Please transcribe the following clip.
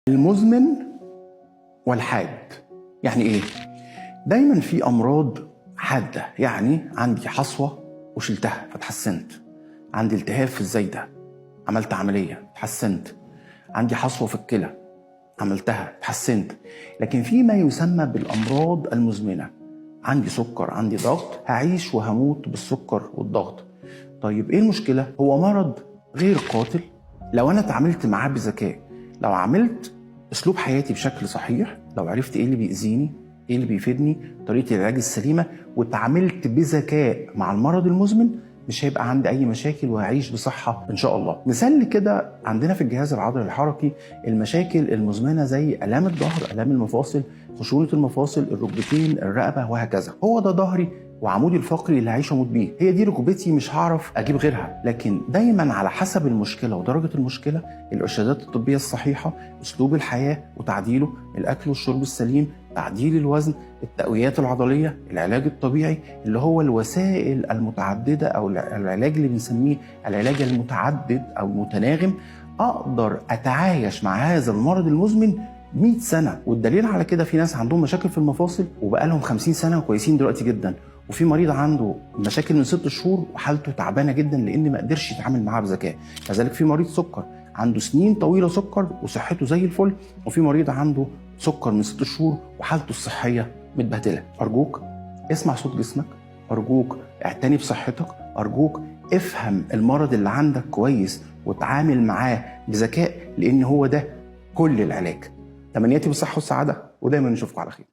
المزمن والحاد يعني ايه؟ دايما في امراض حاده، يعني عندي حصوه وشلتها فتحسنت، عندي التهاب في الزايده عملت عمليه اتحسنت، عندي حصوه في الكلى عملتها اتحسنت. لكن في ما يسمى بالامراض المزمنه، عندي سكر عندي ضغط، هعيش وهموت بالسكر والضغط. طيب ايه المشكله؟ هو مرض غير قاتل لو انا اتعاملت معاه بذكاء، لو عملت اسلوب حياتي بشكل صحيح، لو عرفت ايه اللي بيأذيني ايه اللي بيفيدني، طريقه العلاج السليمه، واتعاملت بذكاء مع المرض المزمن، مش هيبقى عندي اي مشاكل وهعيش بصحه ان شاء الله. مثال كده عندنا في الجهاز العضلي الحركي المشاكل المزمنه زي الام الظهر، الام المفاصل، خشونه المفاصل، الركبتين، الرقبه وهكذا. هو ده ظهري وعمودي الفقري اللي هعيش واموت بيه، هي دي ركبتي مش هعرف اجيب غيرها. لكن دايما على حسب المشكله ودرجه المشكله، الارشادات الطبيه الصحيحه، اسلوب الحياه وتعديله، الاكل والشرب السليم، تعديل الوزن، التقويات العضليه، العلاج الطبيعي اللي هو الوسائل المتعدده او العلاج اللي بنسميه العلاج المتعدد او المتناغم، اقدر اتعايش مع هذا المرض المزمن 100 سنه. والدليل على كده في ناس عندهم مشاكل في المفاصل وبقالهم 50 سنه وكويسين دلوقتي جدا، وفي مريض عنده مشاكل من 6 شهور وحالته تعبانه جدا لان ما قدرش يتعامل معاها بذكاء. كذلك في مريض سكر عنده سنين طويله سكر وصحته زي الفل، وفي مريض عنده سكر من 6 شهور وحالته الصحيه متبهدله. ارجوك اسمع صوت جسمك، ارجوك اعتني بصحتك، ارجوك افهم المرض اللي عندك كويس وتعامل معاه بذكاء، لان هو ده كل العلاج. تمنياتي بالصحه والسعاده، ودايما نشوفكم على خير.